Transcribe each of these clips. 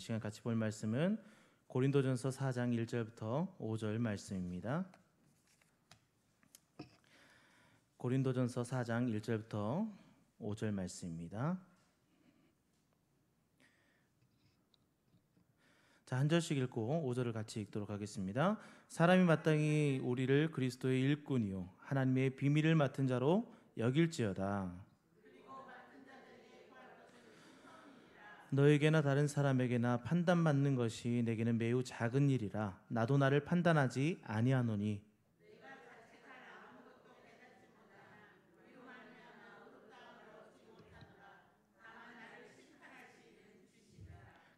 이 시간 같이 볼 말씀은 고린도전서 4장 1절부터 5절 말씀입니다. 고린도전서 4장 1절부터 5절 말씀입니다. 자, 한 절씩 읽고 5절을 같이 읽도록 하겠습니다. 사람이 마땅히 우리를 그리스도의 일꾼이요 하나님의 비밀을 맡은 자로 여길지어다. 너에게나 다른 사람에게나 판단받는 것이 내게는 매우 작은 일이라 나도 나를 판단하지 아니하노니.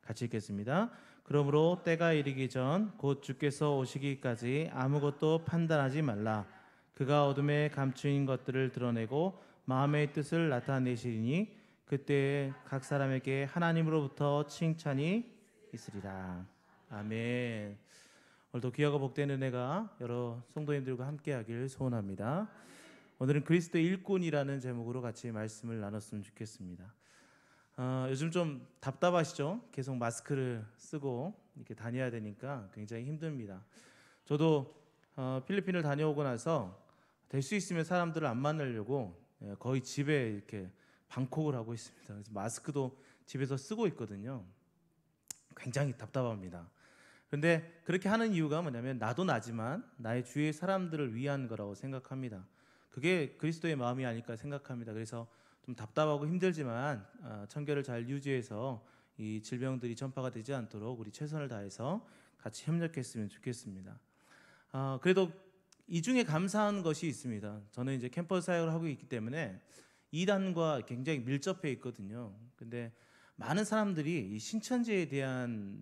같이 읽겠습니다. 그러므로 때가 이르기 전 곧 주께서 오시기까지 아무것도 판단하지 말라. 그가 어둠에 감추인 것들을 드러내고 마음의 뜻을 나타내시리니 그때에 각 사람에게 하나님으로부터 칭찬이 있으리라. 아멘. 오늘도 귀하고 복된 은혜가 여러 성도님들과 함께하길 소원합니다. 오늘은 그리스도의 일꾼이라는 제목으로 같이 말씀을 나눴으면 좋겠습니다. 요즘 좀 답답하시죠? 계속 마스크를 쓰고 이렇게 다녀야 되니까 굉장히 힘듭니다. 저도 필리핀을 다녀오고 나서 될 수 있으면 사람들을 안 만나려고 거의 집에 이렇게 방콕을 하고 있습니다. 그래서 마스크도 집에서 쓰고 있거든요. 굉장히 답답합니다. 그런데 그렇게 하는 이유가 뭐냐면 나도 나지만 나의 주위의 사람들을 위한 거라고 생각합니다. 그게 그리스도의 마음이 아닐까 생각합니다. 그래서 좀 답답하고 힘들지만 청결을 잘 유지해서 이 질병들이 전파가 되지 않도록 우리 최선을 다해서 같이 협력했으면 좋겠습니다. 그래도 이 중에 감사한 것이 있습니다. 저는 이제 캠퍼스 사역을 하고 있기 때문에 이단과 굉장히 밀접해 있거든요. 근데 많은 사람들이 이 신천지에 대한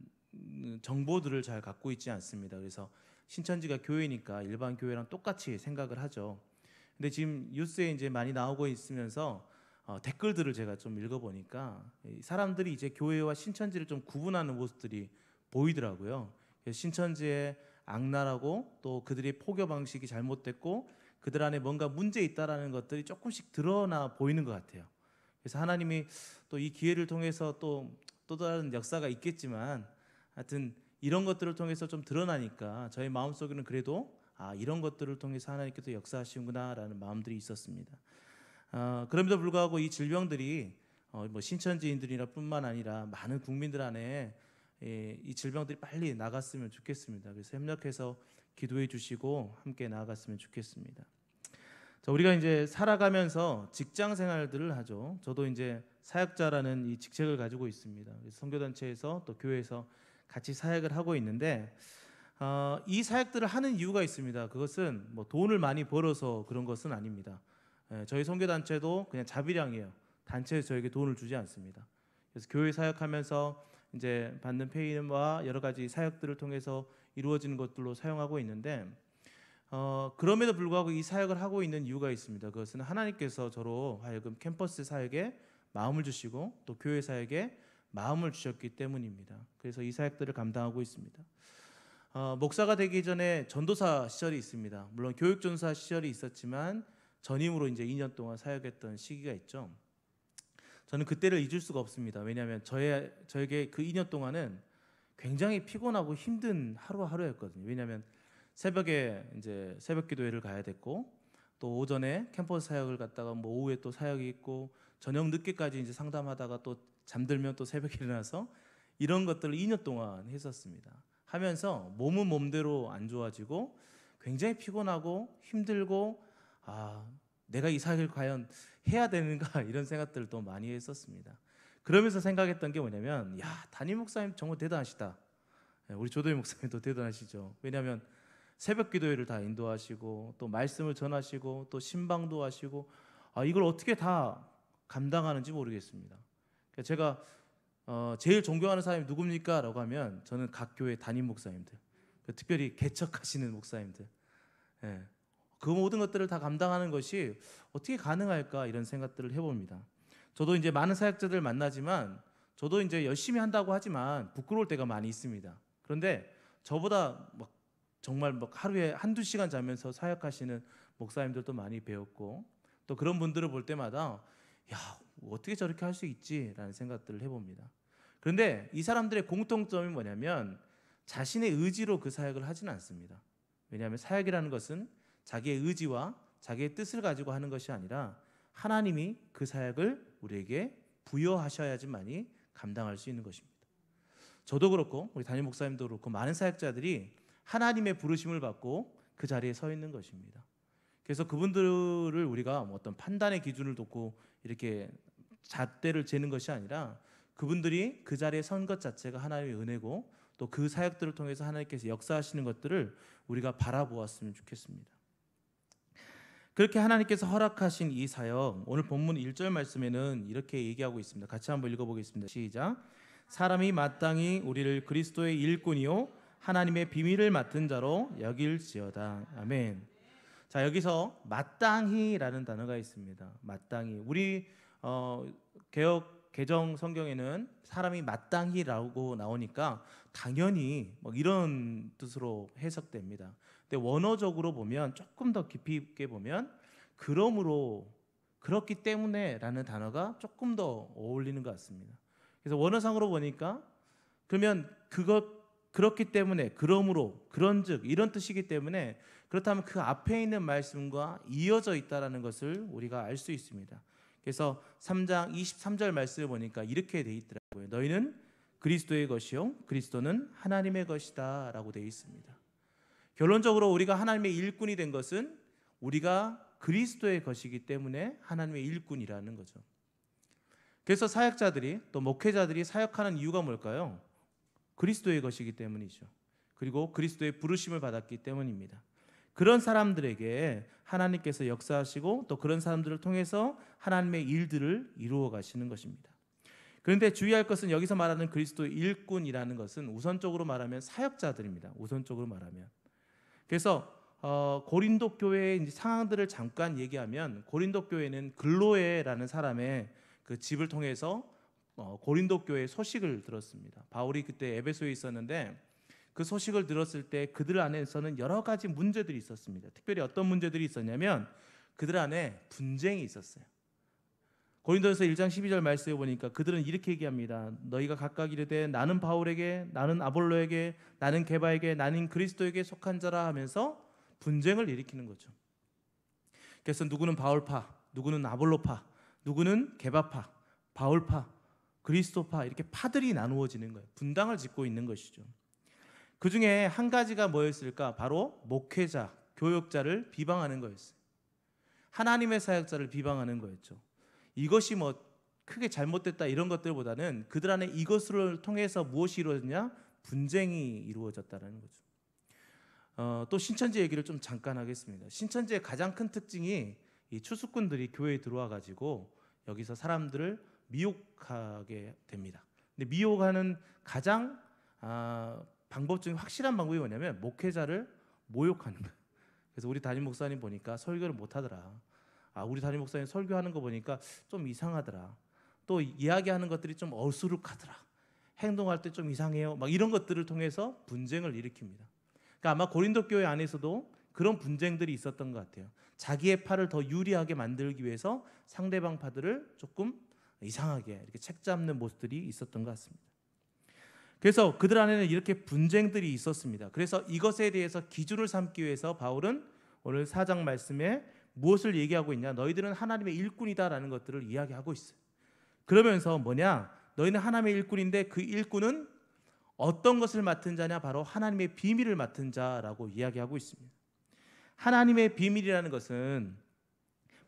정보들을 잘 갖고 있지 않습니다. 그래서 신천지가 교회니까 일반 교회랑 똑같이 생각을 하죠. 근데 지금 뉴스에 이제 많이 나오고 있으면서 댓글들을 제가 좀 읽어보니까 사람들이 이제 교회와 신천지를 좀 구분하는 모습들이 보이더라고요. 신천지의 악랄하고 또 그들의 포교 방식이 잘못됐고 그들 안에 뭔가 문제 있다라는 것들이 조금씩 드러나 보이는 것 같아요. 그래서 하나님이 또 이 기회를 통해서 또 다른 역사가 있겠지만 하여튼 이런 것들을 통해서 좀 드러나니까 저희 마음속에는 그래도 이런 것들을 통해서 하나님께서 역사하시는구나라는 마음들이 있었습니다. 그럼에도 불구하고 이 질병들이 뭐 신천지인들이나 뿐만 아니라 많은 국민들 안에 이 질병들이 빨리 나갔으면 좋겠습니다. 그래서 협력해서 기도해 주시고 함께 나아갔으면 좋겠습니다. 자, 우리가 이제 살아가면서 직장 생활들을 하죠. 저도 이제 사역자라는 이 직책을 가지고 있습니다. 그래서 선교단체에서 또 교회에서 같이 사역을 하고 있는데 이 사역들을 하는 이유가 있습니다. 그것은 뭐 돈을 많이 벌어서 그런 것은 아닙니다. 저희 선교단체도 그냥 자비량이에요. 단체에서 저에게 돈을 주지 않습니다. 그래서 교회 사역하면서 이제 받는 페이와 여러 가지 사역들을 통해서 이루어지는 것들로 사용하고 있는데 그럼에도 불구하고 이 사역을 하고 있는 이유가 있습니다. 그것은 하나님께서 저로 하여금 캠퍼스 사역에 마음을 주시고 또 교회 사역에 마음을 주셨기 때문입니다. 그래서 이 사역들을 감당하고 있습니다. 목사가 되기 전에 전도사 시절이 있습니다. 물론 교육전사 시절이 있었지만 전임으로 이제 2년 동안 사역했던 시기가 있죠. 저는 그때를 잊을 수가 없습니다. 왜냐하면 저에게 그 2년 동안은 굉장히 피곤하고 힘든 하루하루였거든요. 왜냐하면 새벽에 이제 새벽 기도회를 가야 됐고 또 오전에 캠퍼스 사역을 갔다가 뭐 오후에 또 사역이 있고 저녁 늦게까지 이제 상담하다가 또 잠들면 또 새벽에 일어나서 이런 것들을 2년 동안 했었습니다. 하면서 몸은 몸대로 안 좋아지고 굉장히 피곤하고 힘들고 내가 이 사역을 과연 해야 되는가 이런 생각들을 또 많이 했었습니다. 그러면서 생각했던 게 뭐냐면 담임 목사님 정말 대단하시다. 우리 조도희 목사님도 대단하시죠. 왜냐하면 새벽 기도회를 다 인도하시고 또 말씀을 전하시고 또 신방도 하시고 이걸 어떻게 다 감당하는지 모르겠습니다. 제가 제일 존경하는 사람이 누굽니까? 라고 하면 저는 각 교회 담임 목사님들, 특별히 개척하시는 목사님들, 그 모든 것들을 다 감당하는 것이 어떻게 가능할까 이런 생각들을 해봅니다. 저도 이제 많은 사역자들 만나지만 저도 이제 열심히 한다고 하지만 부끄러울 때가 많이 있습니다. 그런데 저보다 정말 하루에 한두 시간 자면서 사역하시는 목사님들도 많이 배웠고 또 그런 분들을 볼 때마다 어떻게 저렇게 할 수 있지라는 생각들을 해봅니다. 그런데 이 사람들의 공통점이 뭐냐면 자신의 의지로 그 사역을 하지는 않습니다. 왜냐하면 사역이라는 것은 자기의 의지와 자기의 뜻을 가지고 하는 것이 아니라 하나님이 그 사역을 우리에게 부여하셔야지만이 감당할 수 있는 것입니다. 저도 그렇고 우리 담임 목사님도 그렇고 많은 사역자들이 하나님의 부르심을 받고 그 자리에 서 있는 것입니다. 그래서 그분들을 우리가 어떤 판단의 기준을 놓고 이렇게 잣대를 재는 것이 아니라 그분들이 그 자리에 선 것 자체가 하나님의 은혜고 또 그 사역들을 통해서 하나님께서 역사하시는 것들을 우리가 바라보았으면 좋겠습니다. 그렇게 하나님께서 허락하신 이 사역, 오늘 본문 1절 말씀에는 이렇게 얘기하고 있습니다. 같이 한번 읽어보겠습니다. 시작. 사람이 마땅히 우리를 그리스도의 일꾼이요 하나님의 비밀을 맡은 자로 여길지어다. 아멘. 자, 여기서 마땅히라는 단어가 있습니다. 마땅히. 우리 개역 개정 성경에는 사람이 마땅히라고 나오니까 당연히 뭐 이런 뜻으로 해석됩니다. 근데 원어적으로 보면 조금 더 깊이 있게 보면 그러므로 그렇기 때문에라는 단어가 조금 더 어울리는 것 같습니다. 그래서 원어상으로 보니까 그러면 그렇기 때문에 그러므로 그런즉 이런 뜻이기 때문에 그렇다면 그 앞에 있는 말씀과 이어져 있다라는 것을 우리가 알 수 있습니다. 그래서 3장 23절 말씀을 보니까 이렇게 돼 있더라고요. 너희는 그리스도의 것이요 그리스도는 하나님의 것이다 라고 되어 있습니다. 결론적으로 우리가 하나님의 일꾼이 된 것은 우리가 그리스도의 것이기 때문에 하나님의 일꾼이라는 거죠. 그래서 사역자들이 또 목회자들이 사역하는 이유가 뭘까요? 그리스도의 것이기 때문이죠. 그리고 그리스도의 부르심을 받았기 때문입니다. 그런 사람들에게 하나님께서 역사하시고 또 그런 사람들을 통해서 하나님의 일들을 이루어 가시는 것입니다. 그런데 주의할 것은 여기서 말하는 그리스도의 일꾼이라는 것은 우선적으로 말하면 사역자들입니다. 우선적으로 말하면. 그래서 고린도 교회의 상황들을 잠깐 얘기하면 고린도 교회는 글로에라는 사람의 그 집을 통해서 고린도 교회의 소식을 들었습니다. 바울이 그때 에베소에 있었는데 그 소식을 들었을 때 그들 안에서는 여러 가지 문제들이 있었습니다. 특별히 어떤 문제들이 있었냐면 그들 안에 분쟁이 있었어요. 고린도전서 1장 12절 말씀에 보니까 그들은 이렇게 얘기합니다. 너희가 각각 이르되 나는 바울에게, 나는 아볼로에게, 나는 게바에게, 나는 그리스도에게 속한 자라 하면서 분쟁을 일으키는 거죠. 그래서 누구는 바울파, 누구는 아볼로파, 누구는 게바파, 바울파, 그리스도파 이렇게 파들이 나누어지는 거예요. 분당을 짓고 있는 것이죠. 그 중에 한 가지가 뭐였을까? 바로 목회자, 교역자를 비방하는 거였어요. 하나님의 사역자를 비방하는 거였죠. 이것이 뭐 크게 잘못됐다 이런 것들보다는 그들 안에 이것을 통해서 무엇이 이루어졌냐? 분쟁이 이루어졌다는 거죠. 또 신천지 얘기를 좀 잠깐 하겠습니다. 신천지의 가장 큰 특징이 이 추수꾼들이 교회에 들어와 가지고 여기서 사람들을 미혹하게 됩니다. 근데 미혹하는 가장 방법 중에 확실한 방법이 뭐냐면 목회자를 모욕하는 거예요. 그래서 우리 담임 목사님 보니까 설교를 못하더라. 우리 담임 목사님 설교하는 거 보니까 좀 이상하더라. 또 이야기하는 것들이 좀 어수룩하더라. 행동할 때 좀 이상해요. 막 이런 것들을 통해서 분쟁을 일으킵니다. 그러니까 아마 고린도 교회 안에서도 그런 분쟁들이 있었던 것 같아요. 자기의 파를 더 유리하게 만들기 위해서 상대방 파들을 조금 이상하게 이렇게 책잡는 모습들이 있었던 것 같습니다. 그래서 그들 안에는 이렇게 분쟁들이 있었습니다. 그래서 이것에 대해서 기준을 삼기 위해서 바울은 오늘 4장 말씀에 무엇을 얘기하고 있냐? 너희들은 하나님의 일꾼이다라는 것들을 이야기하고 있어요. 그러면서 뭐냐? 너희는 하나님의 일꾼인데 그 일꾼은 어떤 것을 맡은 자냐? 바로 하나님의 비밀을 맡은 자라고 이야기하고 있습니다. 하나님의 비밀이라는 것은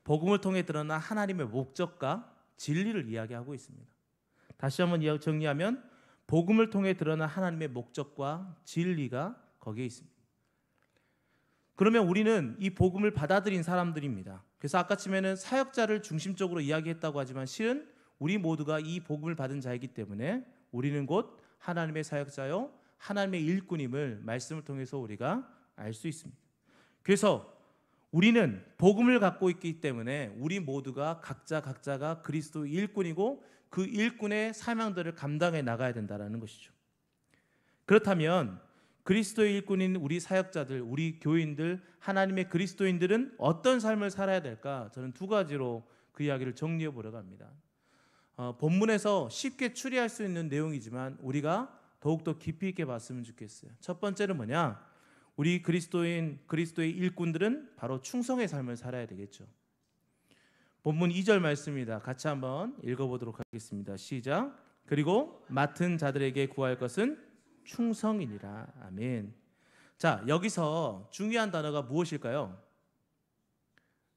복음을 통해 드러난 하나님의 목적과 진리를 이야기하고 있습니다. 다시 한번 정리하면 복음을 통해 드러난 하나님의 목적과 진리가 거기에 있습니다. 그러면 우리는 이 복음을 받아들인 사람들입니다. 그래서 아까쯤에는 사역자를 중심적으로 이야기했다고 하지만 실은 우리 모두가 이 복음을 받은 자이기 때문에 우리는 곧 하나님의 사역자요 하나님의 일꾼임을 말씀을 통해서 우리가 알 수 있습니다. 그래서 우리는 복음을 갖고 있기 때문에 우리 모두가 각자가 그리스도 일꾼이고 그 일꾼의 사명들을 감당해 나가야 된다는 것이죠. 그렇다면 그리스도의 일꾼인 우리 사역자들, 우리 교인들, 하나님의 그리스도인들은 어떤 삶을 살아야 될까? 저는 두 가지로 그 이야기를 정리해 보려고 합니다. 본문에서 쉽게 추리할 수 있는 내용이지만 우리가 더욱더 깊이 있게 봤으면 좋겠어요. 첫 번째는 뭐냐? 우리 그리스도의 일꾼들은 바로 충성의 삶을 살아야 되겠죠. 본문 2절 말씀입니다. 같이 한번 읽어보도록 하겠습니다. 시작. 그리고 맡은 자들에게 구할 것은 충성이니라. 아멘. 자, 여기서 중요한 단어가 무엇일까요?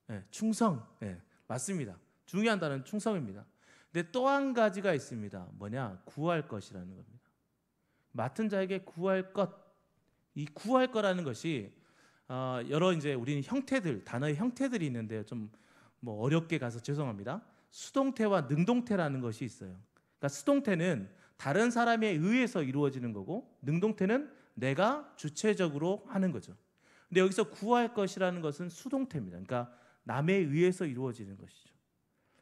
네, 충성. 네, 맞습니다. 중요한 단어는 충성입니다. 근데 또 한 가지가 있습니다. 뭐냐? 구할 것이라는 겁니다. 맡은 자에게 구할 것. 이 구할 거라는 것이 여러 이제 우리는 형태들, 단어의 형태들이 있는데요. 좀 뭐 어렵게 가서 죄송합니다. 수동태와 능동태라는 것이 있어요. 그러니까 수동태는 다른 사람에 의해서 이루어지는 거고, 능동태는 내가 주체적으로 하는 거죠. 근데 여기서 구할 것이라는 것은 수동태입니다. 그러니까 남에 의해서 이루어지는 것이죠.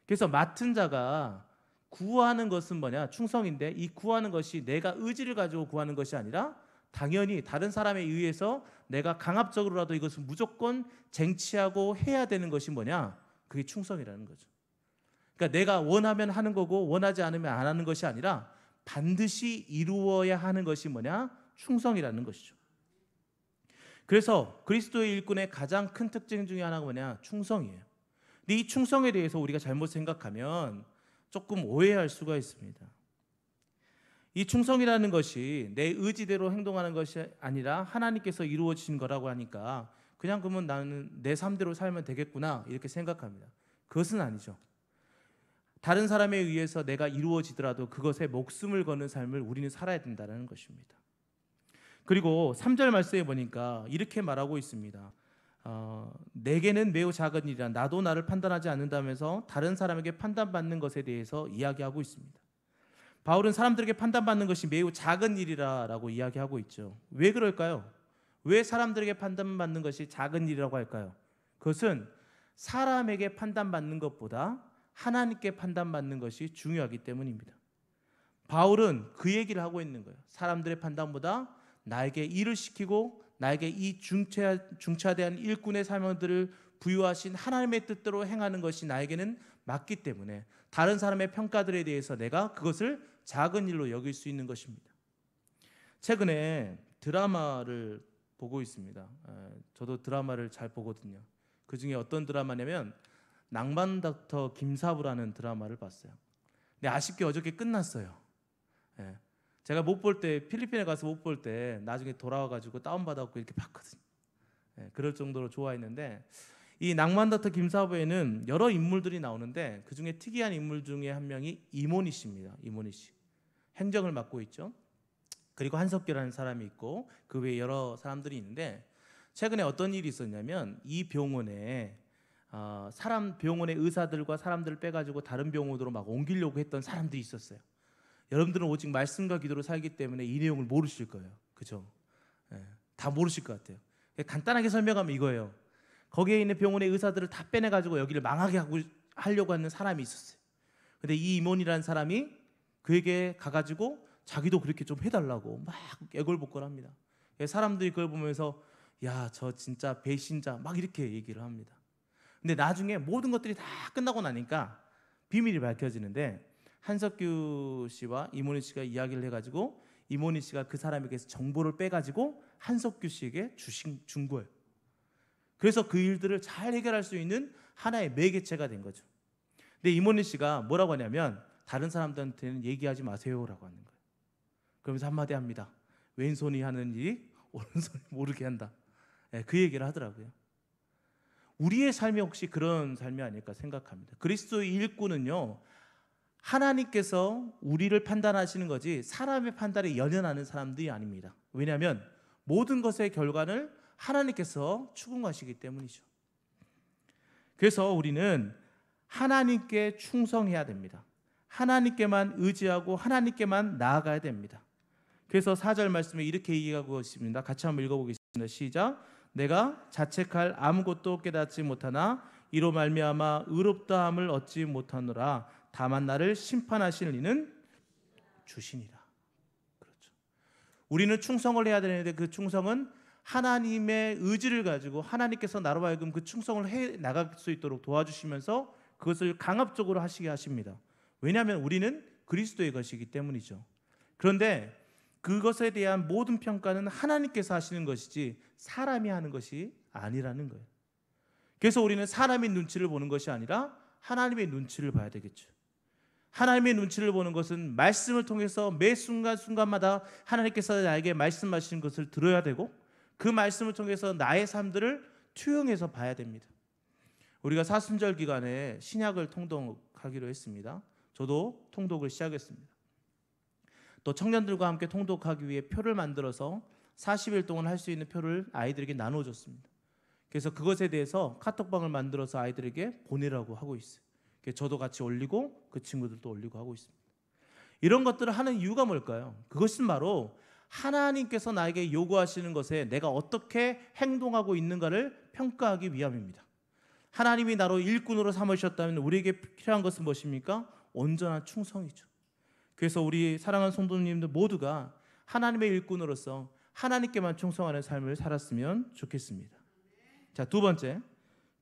그래서 맡은 자가 구하는 것은 뭐냐? 충성인데, 이 구하는 것이 내가 의지를 가지고 구하는 것이 아니라 당연히 다른 사람에 의해서 내가 강압적으로라도 이것을 무조건 쟁취하고 해야 되는 것이 뭐냐? 그게 충성이라는 거죠. 그러니까 내가 원하면 하는 거고 원하지 않으면 안 하는 것이 아니라 반드시 이루어야 하는 것이 뭐냐? 충성이라는 것이죠. 그래서 그리스도의 일꾼의 가장 큰 특징 중에 하나가 뭐냐? 충성이에요. 근데 이 충성에 대해서 우리가 잘못 생각하면 조금 오해할 수가 있습니다. 이 충성이라는 것이 내 의지대로 행동하는 것이 아니라 하나님께서 이루어진 거라고 하니까 그냥 그러면 나는 내 삶대로 살면 되겠구나 이렇게 생각합니다. 그것은 아니죠. 다른 사람에 의해서 내가 이루어지더라도 그것에 목숨을 거는 삶을 우리는 살아야 된다는 것입니다. 그리고 3절 말씀에 보니까 이렇게 말하고 있습니다. 내게는 매우 작은 일이라 나도 나를 판단하지 않는다면서 다른 사람에게 판단받는 것에 대해서 이야기하고 있습니다. 바울은 사람들에게 판단받는 것이 매우 작은 일이라고 이야기하고 있죠. 왜 그럴까요? 왜 사람들에게 판단받는 것이 작은 일이라고 할까요? 그것은 사람에게 판단받는 것보다 하나님께 판단받는 것이 중요하기 때문입니다. 바울은 그 얘기를 하고 있는 거예요. 사람들의 판단보다 나에게 일을 시키고 나에게 이 중차대한 일꾼의 사명들을 부여하신 하나님의 뜻대로 행하는 것이 나에게는 맞기 때문에 다른 사람의 평가들에 대해서 내가 그것을 작은 일로 여길 수 있는 것입니다. 최근에 드라마를 보고 있습니다. 저도 드라마를 잘 보거든요. 그 중에 어떤 드라마냐면 낭만 닥터 김사부라는 드라마를 봤어요. 근데 아쉽게 어저께 끝났어요. 제가 못 볼 때, 필리핀에 가서 못 볼 때 나중에 돌아와가지고 다운받아갖고 이렇게 봤거든요. 그럴 정도로 좋아했는데, 이 낭만 닥터 김사부에는 여러 인물들이 나오는데 그 중에 특이한 인물 중에 한 명이 이모니 씨입니다. 이모니 씨. 행정을 맡고 있죠. 그리고 한석규라는 사람이 있고 그 외에 여러 사람들이 있는데, 최근에 어떤 일이 있었냐면 이 병원에 병원의 의사들과 사람들을 빼가지고 다른 병원으로 막 옮기려고 했던 사람들이 있었어요. 여러분들은 오직 말씀과 기도로 살기 때문에 이 내용을 모르실 거예요. 그죠? 다 모르실 것 같아요. 간단하게 설명하면 이거예요. 거기에 있는 병원의 의사들을 다 빼내가지고 여기를 망하게 하려고 하는 사람이 있었어요. 근데 이 임원이라는 사람이 그에게 가가지고 자기도 그렇게 좀 해달라고 막 애걸복걸합니다. 사람들이 그걸 보면서 야, 저 진짜 배신자 막 이렇게 얘기를 합니다. 근데 나중에 모든 것들이 다 끝나고 나니까 비밀이 밝혀지는데, 한석규 씨와 이모니 씨가 이야기를 해가지고 이모니 씨가 그 사람에게서 정보를 빼가지고 한석규 씨에게 준 거예요. 그래서 그 일들을 잘 해결할 수 있는 하나의 매개체가 된 거죠. 근데 이모니 씨가 뭐라고 하냐면 다른 사람들한테는 얘기하지 마세요라고 하는 거예요. 그러면서 한마디 합니다. 왼손이 하는 일이 오른손이 모르게 한다. 그 얘기를 하더라고요. 우리의 삶이 혹시 그런 삶이 아닐까 생각합니다. 그리스도의 일꾼은요, 하나님께서 우리를 판단하시는 거지 사람의 판단에 연연하는 사람들이 아닙니다. 왜냐하면 모든 것의 결과를 하나님께서 추궁하시기 때문이죠. 그래서 우리는 하나님께 충성해야 됩니다. 하나님께만 의지하고 하나님께만 나아가야 됩니다. 그래서 4절 말씀에 이렇게 얘기하고 있습니다. 같이 한번 읽어보겠습니다. 시작. 내가 자책할 아무것도 깨닫지 못하나 이로 말미암아 의롭다함을 얻지 못하노라. 다만 나를 심판하실 이는 주시니라. 그렇죠. 우리는 충성을 해야 되는데 그 충성은 하나님의 의지를 가지고 하나님께서 나로 하여금 그 충성을 해 나갈 수 있도록 도와주시면서 그것을 강압적으로 하시게 하십니다. 왜냐하면 우리는 그리스도의 것이기 때문이죠. 그런데 그것에 대한 모든 평가는 하나님께서 하시는 것이지 사람이 하는 것이 아니라는 거예요. 그래서 우리는 사람의 눈치를 보는 것이 아니라 하나님의 눈치를 봐야 되겠죠. 하나님의 눈치를 보는 것은 말씀을 통해서 매 순간순간마다 하나님께서 나에게 말씀하시는 것을 들어야 되고, 그 말씀을 통해서 나의 삶들을 투영해서 봐야 됩니다. 우리가 사순절 기간에 신약을 통독하기로 했습니다. 저도 통독을 시작했습니다. 또 청년들과 함께 통독하기 위해 표를 만들어서 40일 동안 할 수 있는 표를 아이들에게 나눠줬습니다. 그래서 그것에 대해서 카톡방을 만들어서 아이들에게 보내라고 하고 있어요. 저도 같이 올리고 그 친구들도 올리고 하고 있습니다. 이런 것들을 하는 이유가 뭘까요? 그것은 바로 하나님께서 나에게 요구하시는 것에 내가 어떻게 행동하고 있는가를 평가하기 위함입니다. 하나님이 나로 일꾼으로 삼으셨다면 우리에게 필요한 것은 무엇입니까? 온전한 충성이죠. 그래서 우리 사랑하는 성도님들 모두가 하나님의 일꾼으로서 하나님께만 충성하는 삶을 살았으면 좋겠습니다. 자, 두 번째,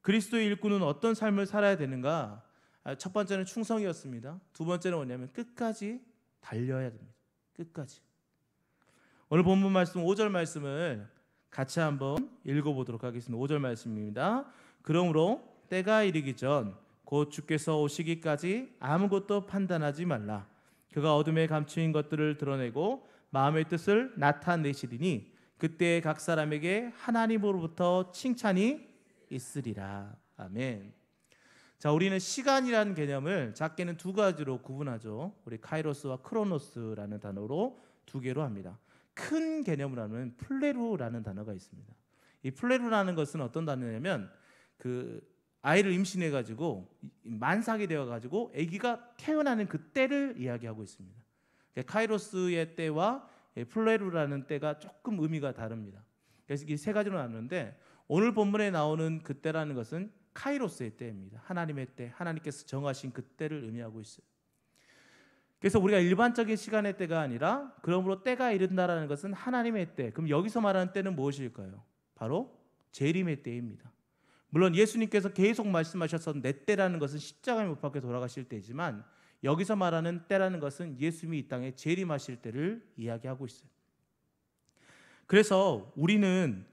그리스도의 일꾼은 어떤 삶을 살아야 되는가? 첫 번째는 충성이었습니다. 두 번째는 뭐냐면 끝까지 달려야 됩니다. 끝까지. 오늘 본문 말씀 5절 말씀을 같이 한번 읽어보도록 하겠습니다. 5절 말씀입니다. 그러므로 때가 이르기 전 곧 주께서 오시기까지 아무것도 판단하지 말라. 그가 어둠에 감추인 것들을 드러내고 마음의 뜻을 나타내시리니 그때 각 사람에게 하나님으로부터 칭찬이 있으리라. 아멘. 자, 우리는 시간이라는 개념을 작게는 두 가지로 구분하죠. 우리 카이로스와 크로노스라는 단어로 두 개로 합니다. 큰 개념을 하면 플레루라는 단어가 있습니다. 이 플레루라는 것은 어떤 단어냐면 그 아이를 임신해 가지고 만삭이 되어 가지고 아기가 태어나는 그 때를 이야기하고 있습니다. 카이로스의 때와 플레루라는 때가 조금 의미가 다릅니다. 그래서 이 세 가지로 나누는데 오늘 본문에 나오는 그 때라는 것은 카이로스의 때입니다. 하나님의 때, 하나님께서 정하신 그 때를 의미하고 있어요. 그래서 우리가 일반적인 시간의 때가 아니라 그러므로 때가 이른다라는 것은 하나님의 때. 그럼 여기서 말하는 때는 무엇일까요? 바로 재림의 때입니다. 물론 예수님께서 계속 말씀하셔서 내 때라는 것은 십자가에 못 박혀 돌아가실 때이지만 여기서 말하는 때라는 것은 예수님이 이 땅에 재림하실 때를 이야기하고 있어요. 그래서 우리는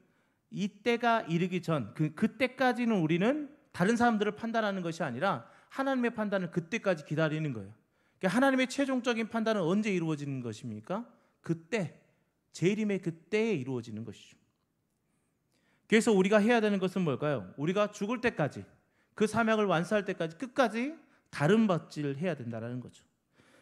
이 때가 이르기 전 그때까지는 우리는 다른 사람들을 판단하는 것이 아니라 하나님의 판단을 그때까지 기다리는 거예요. 그러니까 하나님의 최종적인 판단은 언제 이루어지는 것입니까? 그때, 재림의 그때에 이루어지는 것이죠. 그래서 우리가 해야 되는 것은 뭘까요? 우리가 죽을 때까지, 그 사명을 완수할 때까지 끝까지 다름받지를 해야 된다는 거죠.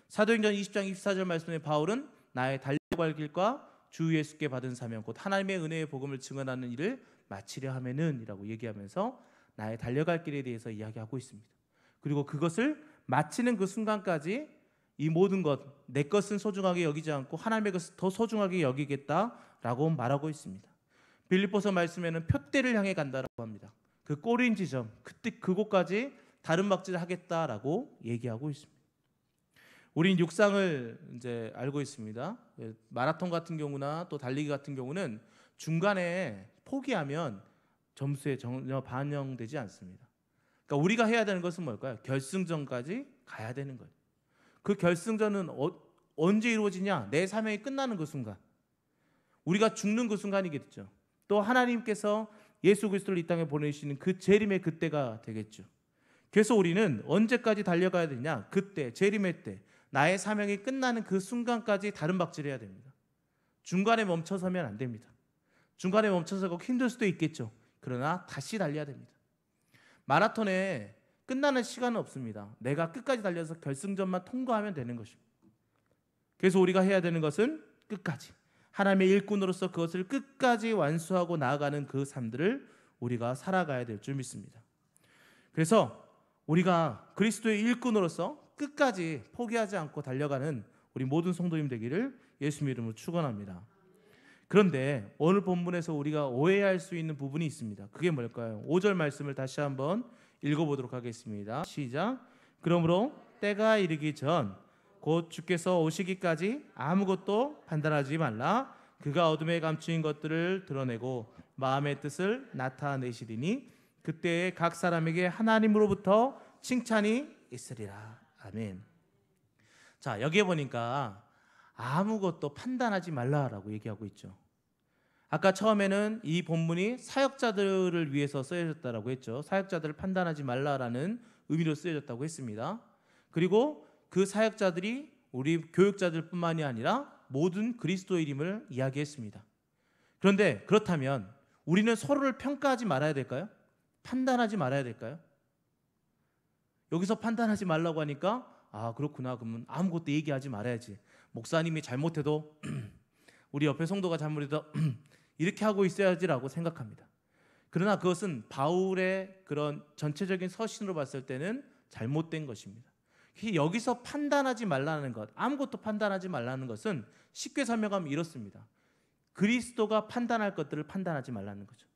사도행전 20장 24절 말씀에 바울은 나의 달려갈 길과 주 예수께 받은 사명 곧 하나님의 은혜의 복음을 증언하는 일을 마치려 하면은 이라고 얘기하면서 나의 달려갈 길에 대해서 이야기하고 있습니다. 그리고 그것을 마치는 그 순간까지 이 모든 것, 내 것은 소중하게 여기지 않고 하나님의 것을 더 소중하게 여기겠다라고 말하고 있습니다. 빌립보서 말씀에는 표대를 향해 간다라고 합니다. 그 꼬린 지점, 그때 그곳까지 다름박질을 하겠다라고 얘기하고 있습니다. 우린 육상을 이제 알고 있습니다. 마라톤 같은 경우나 또 달리기 같은 경우는 중간에 포기하면 점수에 전혀 반영되지 않습니다. 그러니까 우리가 해야 되는 것은 뭘까요? 결승전까지 가야 되는 거예요. 그 결승전은 언제 이루어지냐? 내 사명이 끝나는 그 순간, 우리가 죽는 그 순간이겠죠. 또 하나님께서 예수 그리스도를 이 땅에 보내시는 그 재림의 그때가 되겠죠. 그래서 우리는 언제까지 달려가야 되냐? 그때, 재림의 때, 나의 사명이 끝나는 그 순간까지 다름박질해야 됩니다. 중간에 멈춰서면 안 됩니다. 중간에 멈춰서 힘들 수도 있겠죠. 그러나 다시 달려야 됩니다. 마라톤에 끝나는 시간은 없습니다. 내가 끝까지 달려서 결승전만 통과하면 되는 것입니다. 그래서 우리가 해야 되는 것은 끝까지 하나님의 일꾼으로서 그것을 끝까지 완수하고 나아가는 그 삶들을 우리가 살아가야 될 줄 믿습니다. 그래서 우리가 그리스도의 일꾼으로서 끝까지 포기하지 않고 달려가는 우리 모든 성도님 되기를 예수님 이름으로 축원합니다. 그런데 오늘 본문에서 우리가 오해할 수 있는 부분이 있습니다. 그게 뭘까요? 5절 말씀을 다시 한번 읽어보도록 하겠습니다. 시작. 그러므로 때가 이르기 전 곧 주께서 오시기까지 아무것도 판단하지 말라. 그가 어둠에 감추인 것들을 드러내고 마음의 뜻을 나타내시리니 그때에 각 사람에게 하나님으로부터 칭찬이 있으리라. 아멘. 자, 여기에 보니까 아무것도 판단하지 말라라고 얘기하고 있죠. 아까 처음에는 이 본문이 사역자들을 위해서 쓰여졌다라고 했죠. 사역자들을 판단하지 말라라는 의미로 쓰여졌다고 했습니다. 그리고 그 사역자들이 우리 교육자들뿐만이 아니라 모든 그리스도인임을 이야기했습니다. 그런데 그렇다면 우리는 서로를 평가하지 말아야 될까요? 판단하지 말아야 될까요? 여기서 판단하지 말라고 하니까 그렇구나, 그러면 아무것도 얘기하지 말아야지. 목사님이 잘못해도 우리 옆에 성도가 잘못해도 이렇게 하고 있어야지라고 생각합니다. 그러나 그것은 바울의 그런 전체적인 서신으로 봤을 때는 잘못된 것입니다. 여기서 판단하지 말라는 것, 아무것도 판단하지 말라는 것은 쉽게 설명하면 이렇습니다. 그리스도가 판단할 것들을 판단하지 말라는 거죠.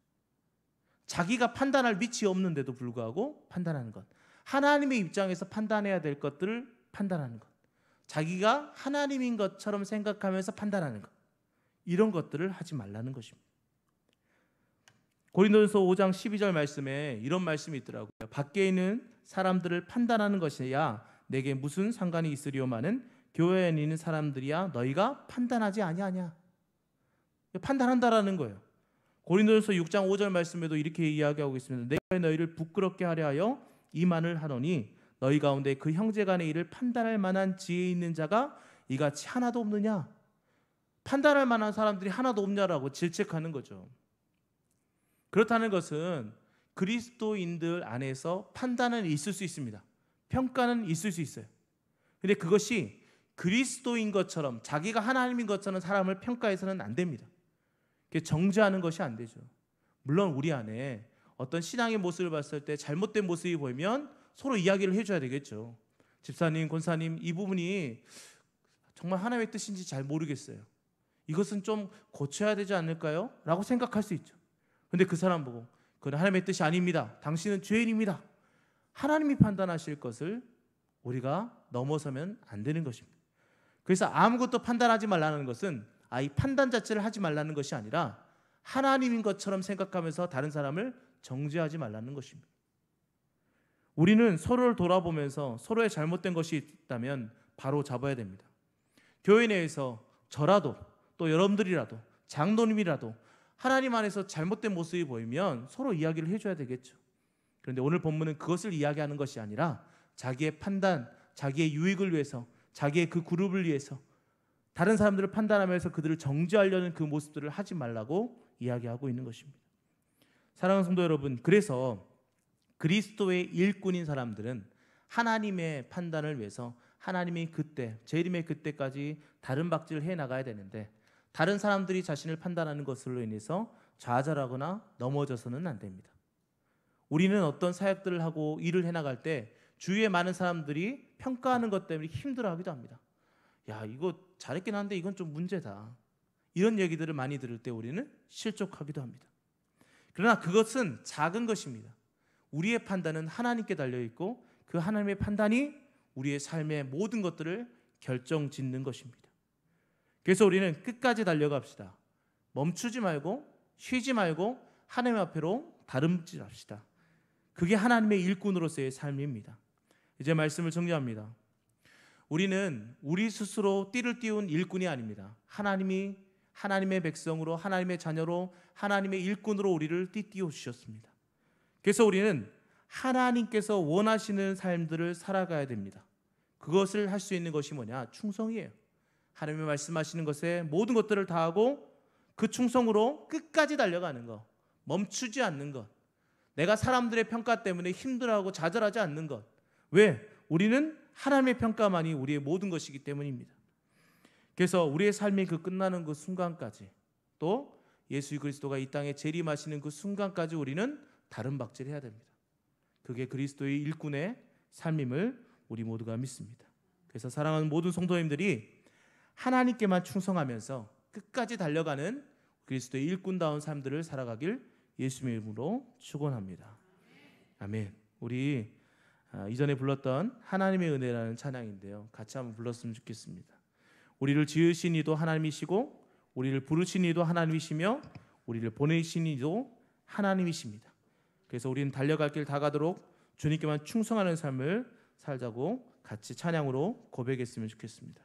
자기가 판단할 위치 없는데도 불구하고 판단하는 것, 하나님의 입장에서 판단해야 될 것들을 판단하는 것, 자기가 하나님인 것처럼 생각하면서 판단하는 것, 이런 것들을 하지 말라는 것입니다. 고린도전서 5장 12절 말씀에 이런 말씀이 있더라고요. 밖에 있는 사람들을 판단하는 것이야 내게 무슨 상관이 있으리오마는 교회에 있는 사람들이야 너희가 판단하지 아니하냐. 판단한다라는 거예요. 고린도전서 6장 5절 말씀에도 이렇게 이야기하고 있습니다. 내가 너희를 부끄럽게 하려 하여 이 말을 하노니 너희 가운데 그 형제 간의 일을 판단할 만한 지혜 있는 자가 이같이 하나도 없느냐. 판단할 만한 사람들이 하나도 없냐라고 질책하는 거죠. 그렇다는 것은 그리스도인들 안에서 판단은 있을 수 있습니다. 평가는 있을 수 있어요. 근데 그것이 그리스도인 것처럼, 자기가 하나님인 것처럼 사람을 평가해서는 안 됩니다. 정죄하는 것이 안 되죠. 물론 우리 안에 어떤 신앙의 모습을 봤을 때 잘못된 모습이 보이면 서로 이야기를 해줘야 되겠죠. 집사님, 권사님, 이 부분이 정말 하나님의 뜻인지 잘 모르겠어요. 이것은 좀 고쳐야 되지 않을까요? 라고 생각할 수 있죠. 근데 그 사람 보고 그건 하나님의 뜻이 아닙니다. 당신은 죄인입니다. 하나님이 판단하실 것을 우리가 넘어서면 안 되는 것입니다. 그래서 아무것도 판단하지 말라는 것은 이 판단 자체를 하지 말라는 것이 아니라 하나님인 것처럼 생각하면서 다른 사람을 정죄하지 말라는 것입니다. 우리는 서로를 돌아보면서 서로의 잘못된 것이 있다면 바로 잡아야 됩니다. 교회 내에서 저라도 또 여러분들이라도 장로님이라도 하나님 안에서 잘못된 모습이 보이면 서로 이야기를 해줘야 되겠죠. 그런데 오늘 본문은 그것을 이야기하는 것이 아니라 자기의 판단, 자기의 유익을 위해서, 자기의 그 그룹을 위해서 다른 사람들을 판단하면서 그들을 정죄하려는 그 모습들을 하지 말라고 이야기하고 있는 것입니다. 사랑하는 성도 여러분, 그래서 그리스도의 일꾼인 사람들은 하나님의 판단을 위해서 하나님이 그때, 재림의 그때까지 다른 박질을 해나가야 되는데 다른 사람들이 자신을 판단하는 것으로 인해서 좌절하거나 넘어져서는 안 됩니다. 우리는 어떤 사역들을 하고 일을 해나갈 때 주위에 많은 사람들이 평가하는 것 때문에 힘들어하기도 합니다. 야, 이거 잘했긴 한데 이건 좀 문제다. 이런 얘기들을 많이 들을 때 우리는 실족하기도 합니다. 그러나 그것은 작은 것입니다. 우리의 판단은 하나님께 달려있고 그 하나님의 판단이 우리의 삶의 모든 것들을 결정짓는 것입니다. 그래서 우리는 끝까지 달려갑시다. 멈추지 말고 쉬지 말고 하나님 앞으로 다름질합시다. 그게 하나님의 일꾼으로서의 삶입니다. 이제 말씀을 정리합니다. 우리는 우리 스스로 띠를 띄운 일꾼이 아닙니다. 하나님이 하나님의 백성으로, 하나님의 자녀로, 하나님의 일꾼으로 우리를 띠띠워 주셨습니다. 그래서 우리는 하나님께서 원하시는 삶들을 살아가야 됩니다. 그것을 할 수 있는 것이 뭐냐? 충성이에요. 하나님이 말씀하시는 것에 모든 것들을 다하고 그 충성으로 끝까지 달려가는 것, 멈추지 않는 것, 내가 사람들의 평가 때문에 힘들어하고 좌절하지 않는 것. 왜? 우리는 하나님의 평가만이 우리의 모든 것이기 때문입니다. 그래서 우리의 삶이 그 끝나는 그 순간까지, 또 예수 그리스도가 이 땅에 재림하시는 그 순간까지 우리는 다른 박질해야 됩니다. 그게 그리스도의 일꾼의 삶임을 우리 모두가 믿습니다. 그래서 사랑하는 모든 성도님들이 하나님께만 충성하면서 끝까지 달려가는 그리스도의 일꾼다운 삶들을 살아가길 예수님의 이름으로 축원합니다. 아멘. 우리 이전에 불렀던 하나님의 은혜라는 찬양인데요, 같이 한번 불렀으면 좋겠습니다. 우리를 지으신 이도 하나님이시고 우리를 부르신 이도 하나님이시며 우리를 보내신 이도 하나님이십니다. 그래서 우리는 달려갈 길 다 가도록 주님께만 충성하는 삶을 살자고 같이 찬양으로 고백했으면 좋겠습니다.